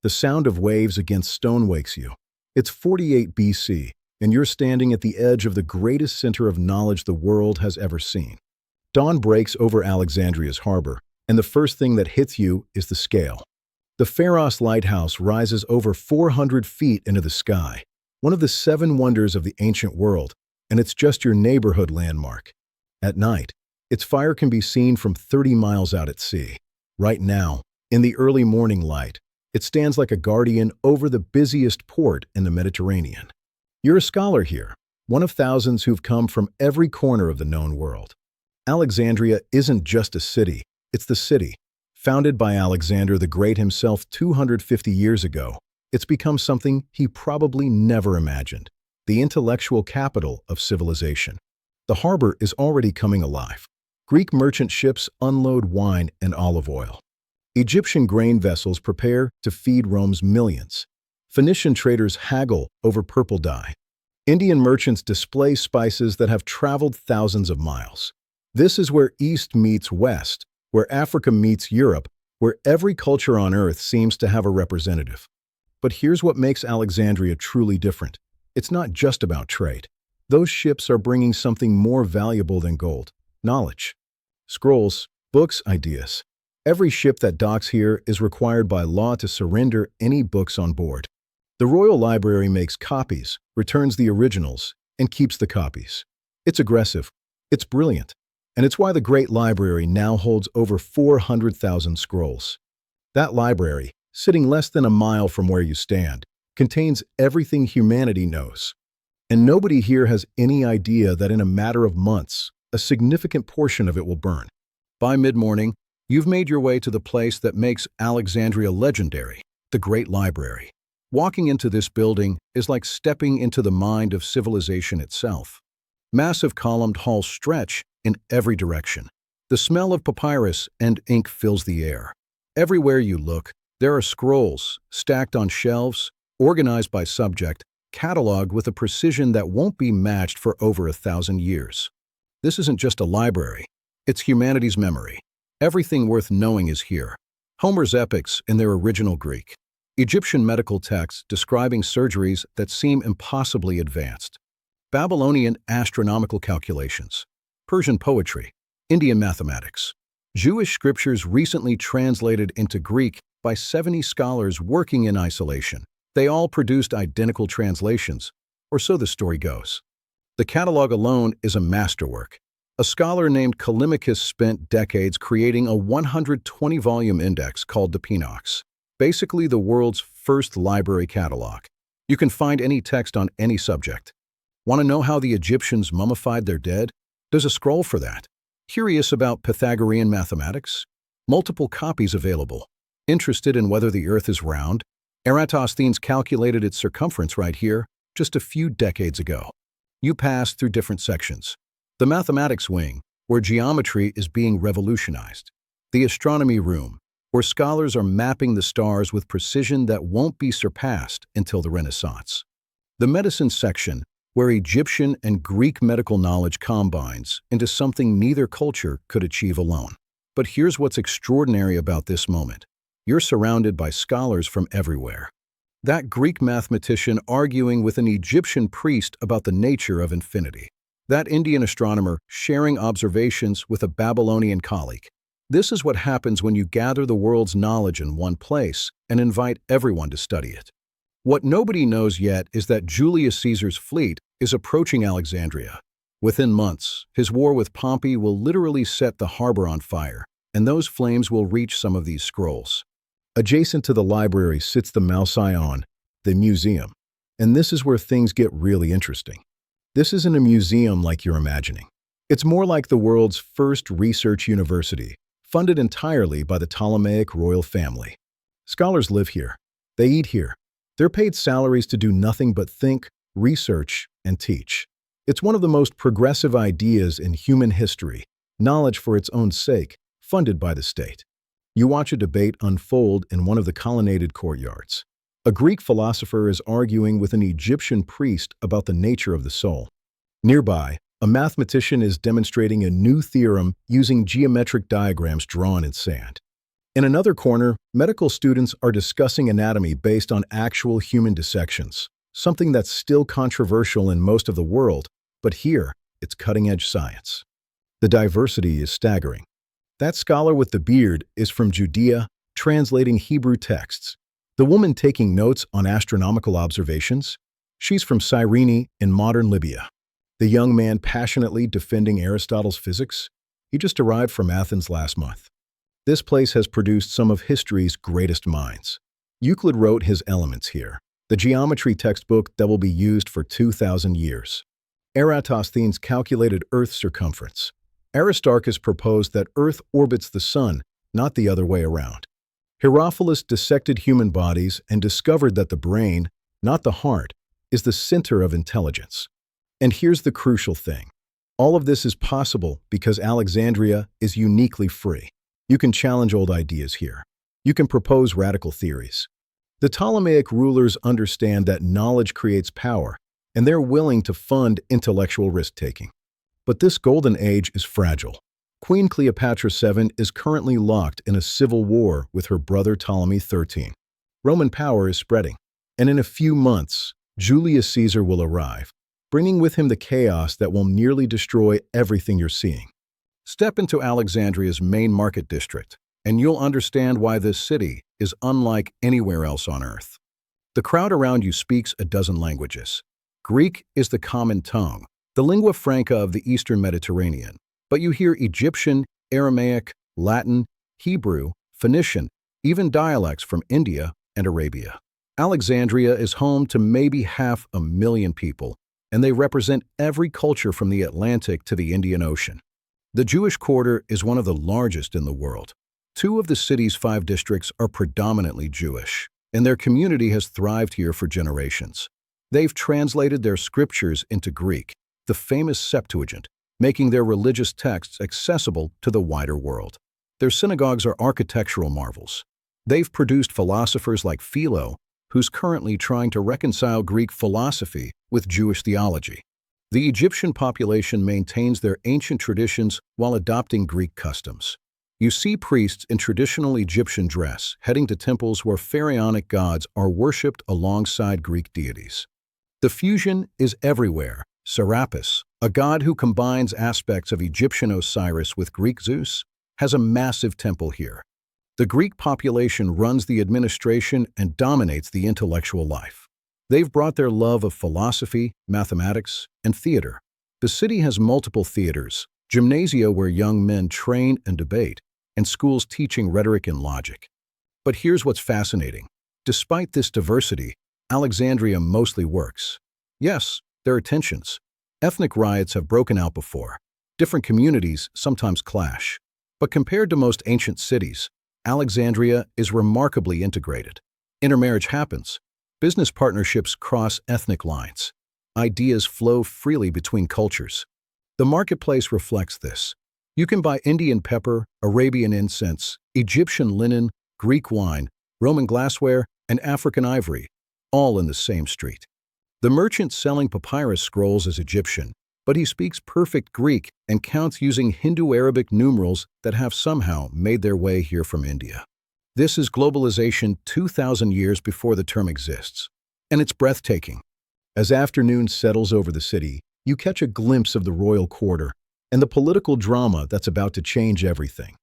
The sound of waves against stone wakes you. It's 48 BC, and you're standing at the edge of the greatest center of knowledge the world has ever seen. Dawn breaks over Alexandria's harbor, and the first thing that hits you is the scale. The Pharos Lighthouse rises over 400 feet into the sky, one of the 7 wonders of the ancient world, and it's just your neighborhood landmark. At night, its fire can be seen from 30 miles out at sea. Right now, in the early morning light, it stands like a guardian over the busiest port in the Mediterranean. You're a scholar here, one of thousands who've come from every corner of the known world. Alexandria isn't just a city, it's the city. Founded by Alexander the Great himself 250 years ago, it's become something he probably never imagined, the intellectual capital of civilization. The harbor is already coming alive. Greek merchant ships unload wine and olive oil. Egyptian grain vessels prepare to feed Rome's millions. Phoenician traders haggle over purple dye. Indian merchants display spices that have traveled thousands of miles. This is where East meets West, where Africa meets Europe, where every culture on Earth seems to have a representative. But here's what makes Alexandria truly different. It's not just about trade. Those ships are bringing something more valuable than gold: knowledge. Scrolls, books, ideas. Every ship that docks here is required by law to surrender any books on board. The Royal Library makes copies, returns the originals, and keeps the copies. It's aggressive. It's brilliant. And it's why the Great Library now holds over 400,000 scrolls. That library, sitting less than a mile from where you stand, contains everything humanity knows. And nobody here has any idea that in a matter of months, a significant portion of it will burn. By mid-morning, you've made your way to the place that makes Alexandria legendary, the Great Library. Walking into this building is like stepping into the mind of civilization itself. Massive columned halls stretch in every direction. The smell of papyrus and ink fills the air. Everywhere you look, there are scrolls stacked on shelves, organized by subject, cataloged with a precision that won't be matched for over 1,000 years. This isn't just a library. It's humanity's memory. Everything worth knowing is here. Homer's epics in their original Greek. Egyptian medical texts describing surgeries that seem impossibly advanced. Babylonian astronomical calculations. Persian poetry. Indian mathematics. Jewish scriptures recently translated into Greek by 70 scholars working in isolation. They all produced identical translations, or so the story goes. The catalog alone is a masterwork. A scholar named Callimachus spent decades creating a 120-volume index called the Pinox, basically the world's first library catalog. You can find any text on any subject. Want to know how the Egyptians mummified their dead? There's a scroll for that. Curious about Pythagorean mathematics? Multiple copies available. Interested in whether the Earth is round? Eratosthenes calculated its circumference right here, just a few decades ago. You pass through different sections. The mathematics wing, where geometry is being revolutionized. The astronomy room, where scholars are mapping the stars with precision that won't be surpassed until the Renaissance. The medicine section, where Egyptian and Greek medical knowledge combines into something neither culture could achieve alone. But here's what's extraordinary about this moment. You're surrounded by scholars from everywhere. That Greek mathematician arguing with an Egyptian priest about the nature of infinity. That Indian astronomer sharing observations with a Babylonian colleague. This is what happens when you gather the world's knowledge in one place and invite everyone to study it. What nobody knows yet is that Julius Caesar's fleet is approaching Alexandria. Within months, his war with Pompey will literally set the harbor on fire, and those flames will reach some of these scrolls. Adjacent to the library sits the Mouseion, the museum. And this is where things get really interesting. This isn't a museum like you're imagining. It's more like the world's first research university, funded entirely by the Ptolemaic royal family. Scholars live here. They eat here. They're paid salaries to do nothing but think, research, and teach. It's one of the most progressive ideas in human history, knowledge for its own sake, funded by the state. You watch a debate unfold in one of the colonnaded courtyards. A Greek philosopher is arguing with an Egyptian priest about the nature of the soul. Nearby, a mathematician is demonstrating a new theorem using geometric diagrams drawn in sand. In another corner, medical students are discussing anatomy based on actual human dissections, something that's still controversial in most of the world, but here, it's cutting-edge science. The diversity is staggering. That scholar with the beard is from Judea, translating Hebrew texts. The woman taking notes on astronomical observations? She's from Cyrene in modern Libya. The young man passionately defending Aristotle's physics? He just arrived from Athens last month. This place has produced some of history's greatest minds. Euclid wrote his Elements here, the geometry textbook that will be used for 2,000 years. Eratosthenes calculated Earth's circumference. Aristarchus proposed that Earth orbits the Sun, not the other way around. Herophilus dissected human bodies and discovered that the brain, not the heart, is the center of intelligence. And here's the crucial thing. All of this is possible because Alexandria is uniquely free. You can challenge old ideas here. You can propose radical theories. The Ptolemaic rulers understand that knowledge creates power, and they're willing to fund intellectual risk-taking. But this golden age is fragile. Queen Cleopatra VII is currently locked in a civil war with her brother Ptolemy XIII. Roman power is spreading, and in a few months, Julius Caesar will arrive, bringing with him the chaos that will nearly destroy everything you're seeing. Step into Alexandria's main market district, and you'll understand why this city is unlike anywhere else on Earth. The crowd around you speaks a dozen languages. Greek is the common tongue, the lingua franca of the Eastern Mediterranean, but you hear Egyptian, Aramaic, Latin, Hebrew, Phoenician, even dialects from India and Arabia. Alexandria is home to maybe 500,000 people, and they represent every culture from the Atlantic to the Indian Ocean. The Jewish quarter is one of the largest in the world. 2 of the city's 5 districts are predominantly Jewish, and their community has thrived here for generations. They've translated their scriptures into Greek, the famous Septuagint, making their religious texts accessible to the wider world. Their synagogues are architectural marvels. They've produced philosophers like Philo, who's currently trying to reconcile Greek philosophy with Jewish theology. The Egyptian population maintains their ancient traditions while adopting Greek customs. You see priests in traditional Egyptian dress heading to temples where pharaonic gods are worshipped alongside Greek deities. The fusion is everywhere. Serapis, a god who combines aspects of Egyptian Osiris with Greek Zeus, has a massive temple here. The Greek population runs the administration and dominates the intellectual life. They've brought their love of philosophy, mathematics, and theater. The city has multiple theaters, gymnasia where young men train and debate, and schools teaching rhetoric and logic. But here's what's fascinating. Despite this diversity, Alexandria mostly works. Yes, there are tensions. Ethnic riots have broken out before. Different communities sometimes clash. But compared to most ancient cities, Alexandria is remarkably integrated. Intermarriage happens. Business partnerships cross ethnic lines. Ideas flow freely between cultures. The marketplace reflects this. You can buy Indian pepper, Arabian incense, Egyptian linen, Greek wine, Roman glassware, and African ivory, all in the same street. The merchant selling papyrus scrolls is Egyptian, but he speaks perfect Greek and counts using Hindu-Arabic numerals that have somehow made their way here from India. This is globalization 2,000 years before the term exists, and it's breathtaking. As afternoon settles over the city, you catch a glimpse of the royal quarter and the political drama that's about to change everything.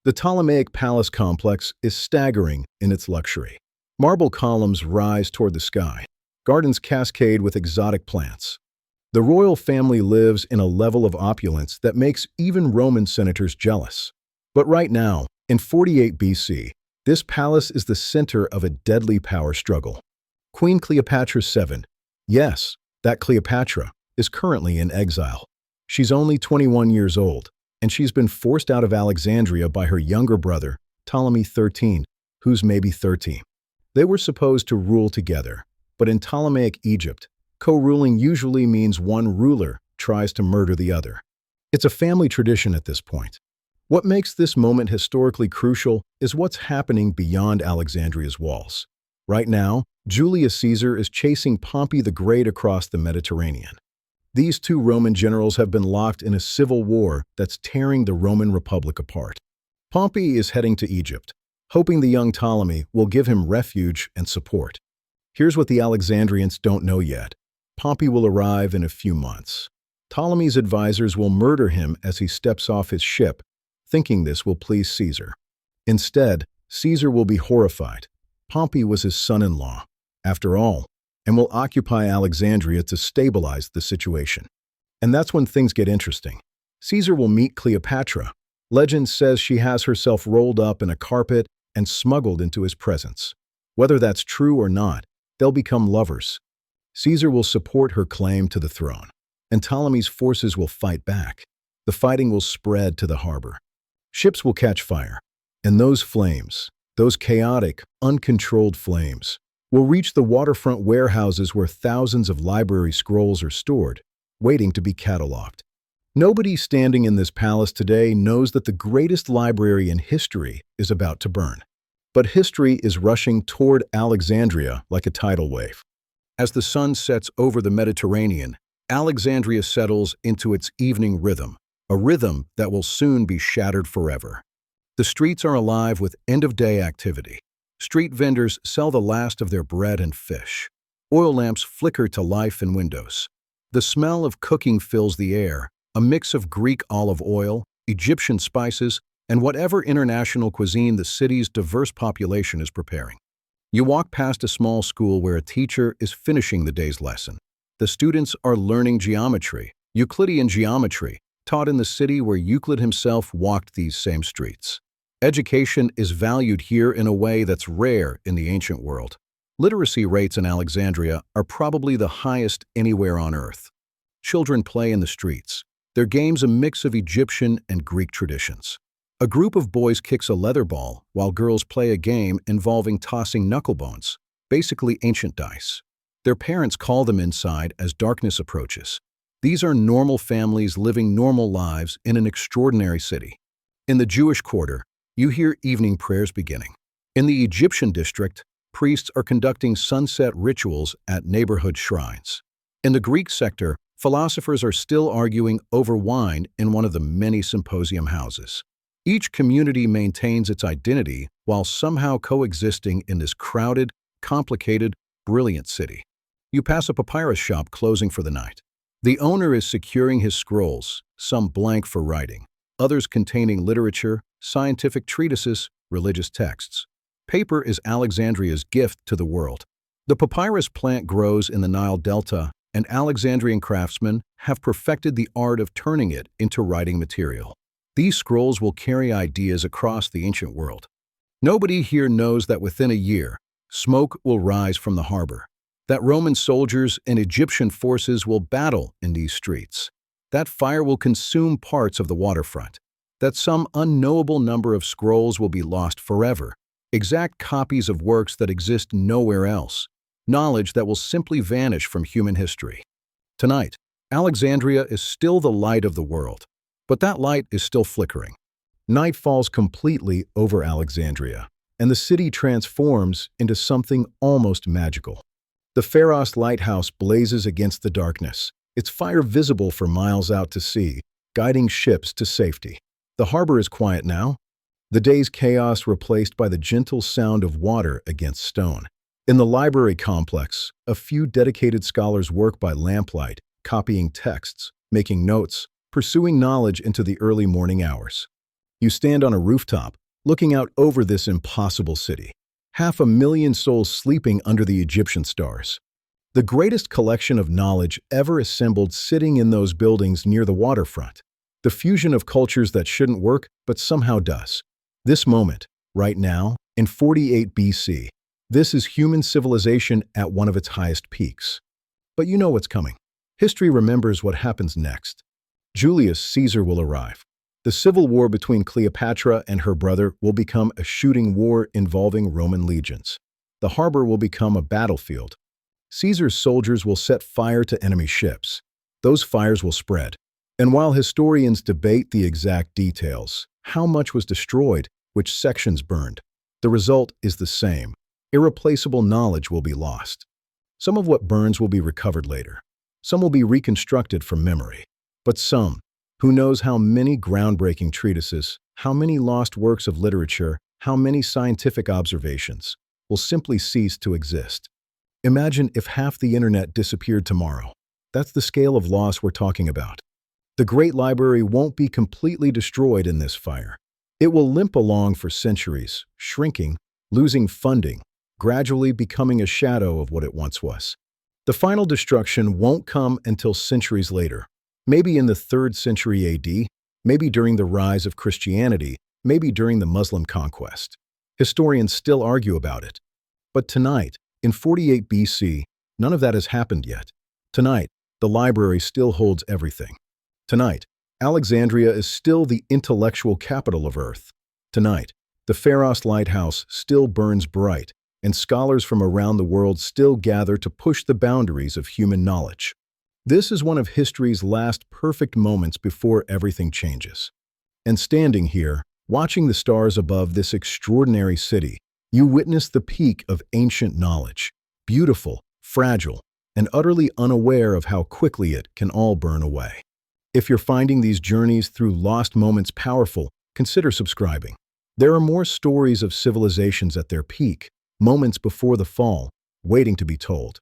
The Ptolemaic palace complex is staggering in its luxury. Marble columns rise toward the sky. Gardens cascade with exotic plants. The royal family lives in a level of opulence that makes even Roman senators jealous. But right now, in 48 BC, this palace is the center of a deadly power struggle. Queen Cleopatra VII, yes, that Cleopatra, is currently in exile. She's only 21 years old, and she's been forced out of Alexandria by her younger brother, Ptolemy XIII, who's maybe 13. They were supposed to rule together, but in Ptolemaic Egypt, co-ruling usually means one ruler tries to murder the other. It's a family tradition at this point. What makes this moment historically crucial is what's happening beyond Alexandria's walls. Right now, Julius Caesar is chasing Pompey the Great across the Mediterranean. These 2 Roman generals have been locked in a civil war that's tearing the Roman Republic apart. Pompey is heading to Egypt, hoping the young Ptolemy will give him refuge and support. Here's what the Alexandrians don't know yet. Pompey will arrive in a few months. Ptolemy's advisors will murder him as he steps off his ship, thinking this will please Caesar. Instead, Caesar will be horrified. Pompey was his son-in-law, after all, and will occupy Alexandria to stabilize the situation. And that's when things get interesting. Caesar will meet Cleopatra. Legend says she has herself rolled up in a carpet and smuggled into his presence. Whether that's true or not, they'll become lovers. Caesar will support her claim to the throne, and Ptolemy's forces will fight back. The fighting will spread to the harbor. Ships will catch fire, and those flames, those chaotic, uncontrolled flames, will reach the waterfront warehouses where thousands of library scrolls are stored, waiting to be cataloged. Nobody standing in this palace today knows that the greatest library in history is about to burn. But history is rushing toward Alexandria like a tidal wave. As the sun sets over the Mediterranean, Alexandria settles into its evening rhythm, a rhythm that will soon be shattered forever. The streets are alive with end-of-day activity. Street vendors sell the last of their bread and fish. Oil lamps flicker to life in windows. The smell of cooking fills the air, a mix of Greek olive oil, Egyptian spices, and whatever international cuisine the city's diverse population is preparing. You walk past a small school where a teacher is finishing the day's lesson. The students are learning geometry, Euclidean geometry, taught in the city where Euclid himself walked these same streets. Education is valued here in a way that's rare in the ancient world. Literacy rates in Alexandria are probably the highest anywhere on Earth. Children play in the streets, their games a mix of Egyptian and Greek traditions. A group of boys kicks a leather ball while girls play a game involving tossing knucklebones, basically ancient dice. Their parents call them inside as darkness approaches. These are normal families living normal lives in an extraordinary city. In the Jewish quarter, you hear evening prayers beginning. In the Egyptian district, priests are conducting sunset rituals at neighborhood shrines. In the Greek sector, philosophers are still arguing over wine in one of the many symposium houses. Each community maintains its identity while somehow coexisting in this crowded, complicated, brilliant city. You pass a papyrus shop closing for the night. The owner is securing his scrolls, some blank for writing, others containing literature, scientific treatises, religious texts. Paper is Alexandria's gift to the world. The papyrus plant grows in the Nile Delta, and Alexandrian craftsmen have perfected the art of turning it into writing material. These scrolls will carry ideas across the ancient world. Nobody here knows that within a year, smoke will rise from the harbor, that Roman soldiers and Egyptian forces will battle in these streets, that fire will consume parts of the waterfront, that some unknowable number of scrolls will be lost forever, exact copies of works that exist nowhere else, knowledge that will simply vanish from human history. Tonight, Alexandria is still the light of the world, but that light is still flickering. Night falls completely over Alexandria, and the city transforms into something almost magical. The Pharos Lighthouse blazes against the darkness, its fire visible for miles out to sea, guiding ships to safety. The harbor is quiet now, the day's chaos replaced by the gentle sound of water against stone. In the library complex, a few dedicated scholars work by lamplight, copying texts, making notes, pursuing knowledge into the early morning hours. You stand on a rooftop, looking out over this impossible city. 500,000 souls sleeping under the Egyptian stars. The greatest collection of knowledge ever assembled sitting in those buildings near the waterfront. The fusion of cultures that shouldn't work, but somehow does. This moment, right now, in 48 BC, this is human civilization at one of its highest peaks. But you know what's coming. History remembers what happens next. Julius Caesar will arrive. The civil war between Cleopatra and her brother will become a shooting war involving Roman legions. The harbor will become a battlefield. Caesar's soldiers will set fire to enemy ships. Those fires will spread. And while historians debate the exact details, how much was destroyed, which sections burned, the result is the same. Irreplaceable knowledge will be lost. Some of what burns will be recovered later. Some will be reconstructed from memory. But some, who knows how many groundbreaking treatises, how many lost works of literature, how many scientific observations will simply cease to exist. Imagine if half the internet disappeared tomorrow. That's the scale of loss we're talking about. The Great Library won't be completely destroyed in this fire. It will limp along for centuries, shrinking, losing funding, gradually becoming a shadow of what it once was. The final destruction won't come until centuries later, maybe in the 3rd century AD, maybe during the rise of Christianity, maybe during the Muslim conquest. Historians still argue about it. But tonight, in 48 BC, none of that has happened yet. Tonight, the library still holds everything. Tonight, Alexandria is still the intellectual capital of Earth. Tonight, the Pharos Lighthouse still burns bright, and scholars from around the world still gather to push the boundaries of human knowledge. This is one of history's last perfect moments before everything changes. And standing here, watching the stars above this extraordinary city, you witness the peak of ancient knowledge, beautiful, fragile, and utterly unaware of how quickly it can all burn away. If you're finding these journeys through lost moments powerful, consider subscribing. There are more stories of civilizations at their peak, moments before the fall, waiting to be told.